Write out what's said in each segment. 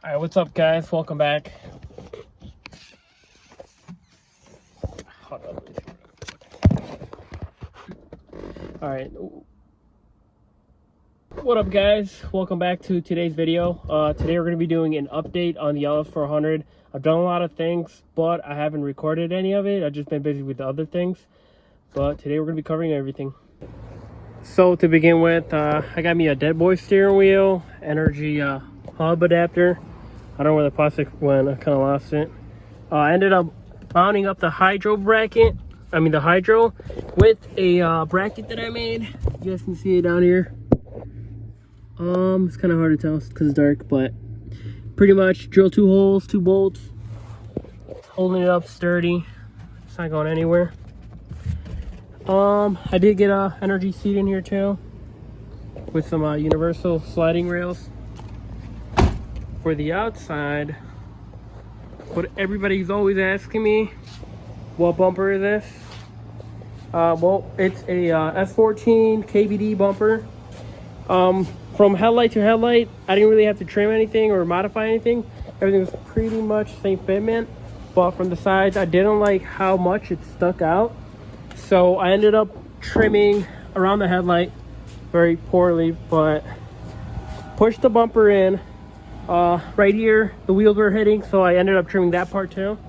All right, what's up, guys? Welcome back. Hold up. All right. What up, guys? Welcome back to today's video. Today we're going to be doing an update on the LS400. I've done a lot of things, but I haven't recorded any of it. I've just been busy with the other things. But today we're going to be covering everything. So to begin with, I got me a dead boy steering wheel, energy hub adapter. I don't know where the plastic went. I kind of lost it. I ended up mounting up the hydro bracket. The hydro with a bracket that I made. You guys can see it down here. It's kind of hard to tell because it's dark, but pretty much drill 2 holes, 2 bolts, holding it up sturdy. It's not going anywhere. I did get a energy seat in here too, with some universal sliding rails. For the outside, what everybody's always asking me, what bumper is this? Well, it's a S14 KVD bumper. From headlight to headlight, I didn't really have to trim anything or modify anything. Everything was pretty much same fitment, but from the sides, I didn't like how much it stuck out. So I ended up trimming around the headlight very poorly, but pushed the bumper in. Right here, the wheels were hitting, so I ended up trimming that part too.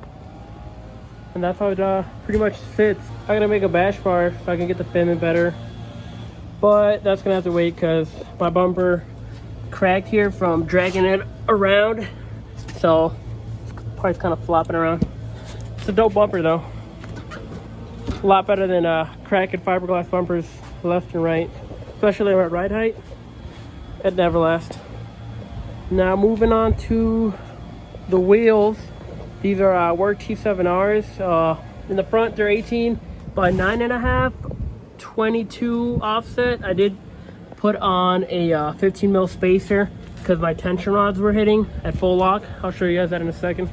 And that's how it pretty much sits. I gotta make a bash bar so I can get the fitment better. But that's gonna have to wait because my bumper cracked here from dragging it around. So parts kind of flopping around. It's a dope bumper though. A lot better than cracking fiberglass bumpers left and right, especially at ride height. It never lasts. Now moving on to the wheels. These are Work T7Rs. In the front they're 18 by 9.5, 22 offset. I did put on a 15 mil spacer because my tension rods were hitting at full lock. I'll show you guys that in a second.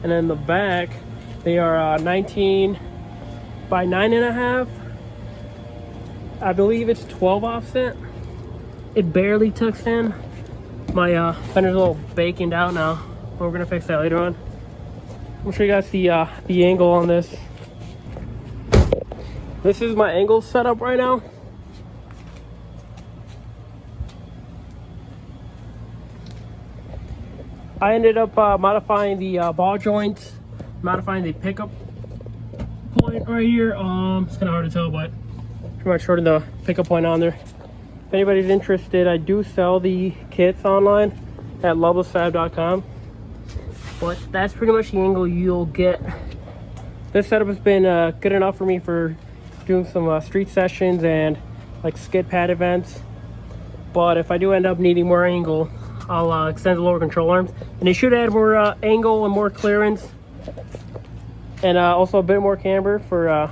And then the back, they are 19 by 9.5. I believe it's 12 offset. It barely tucks in. My fender's a little baconed out now, but we're gonna fix that later on. I'm gonna show you guys the angle on this. This is my angle setup right now. I ended up modifying the ball joints, modifying the pickup point right here. It's kind of hard to tell, but pretty much shortened the pickup point on there. If anybody's interested, I do sell the kits online at lovelessfab.com. But that's pretty much the angle you'll get. This setup has been good enough for me for doing some street sessions and like skid pad events. But if I do end up needing more angle, I'll extend the lower control arms. And it should add more angle and more clearance. And also a bit more camber for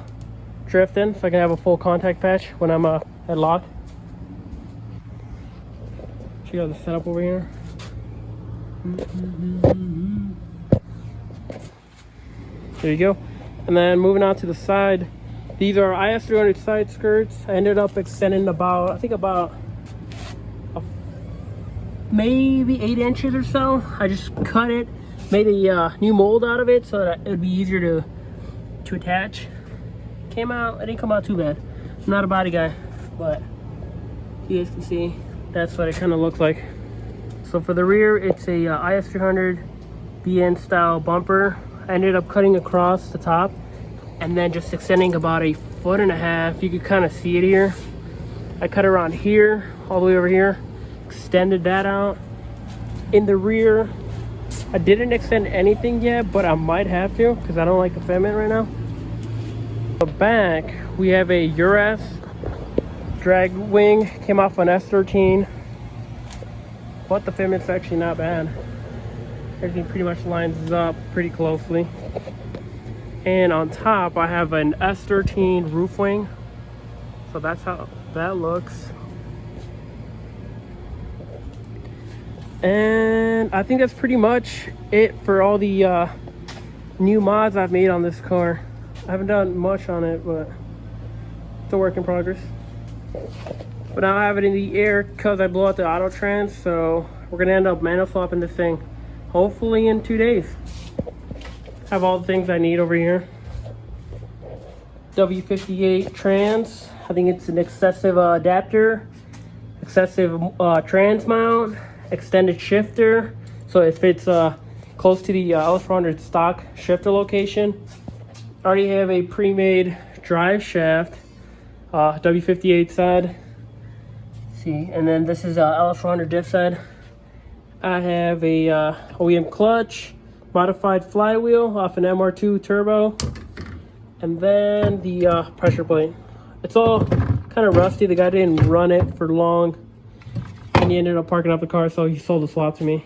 drifting, so I can have a full contact patch when I'm at lock. Check out the setup over here. There you go. And then moving on to the side, these are IS300 side skirts. I ended up extending about, maybe 8 inches or so. I just cut it, made a new mold out of it so that it would be easier to attach. It didn't come out too bad. I'm not a body guy, but you guys can see that's what it kind of looks like. So for the rear, it's a IS300 BN style bumper. I ended up cutting across the top and then just extending about 1.5 feet. You can kind of see it here. I cut around here, all the way over here, extended that out. In the rear, I didn't extend anything yet, but I might have to because I don't like the fitment right now. The back, we have a Uras drag wing, came off an S13, but the fitment's actually not bad. Everything pretty much lines up pretty closely. And on top, I have an S13 roof wing, so that's how that looks. And I think that's pretty much it for all the new mods I've made on this car. I haven't done much on it, but it's a work in progress. But now I have it in the air because I blew out the auto trans, so we're gonna end up manual swapping this thing hopefully in 2 days. Have all the things I need over here. W58 trans. I think it's an excessive adapter, excessive trans mount, extended shifter. So it fits close to the LS400 stock shifter location. I already have a pre-made drive shaft, W58 side. See, and then this is LS400 diff side. I have a OEM clutch, modified flywheel off an MR2 turbo, and then the pressure plate. It's all kind of rusty. The guy didn't run it for long, and he ended up parking up the car, so he sold the swap to me.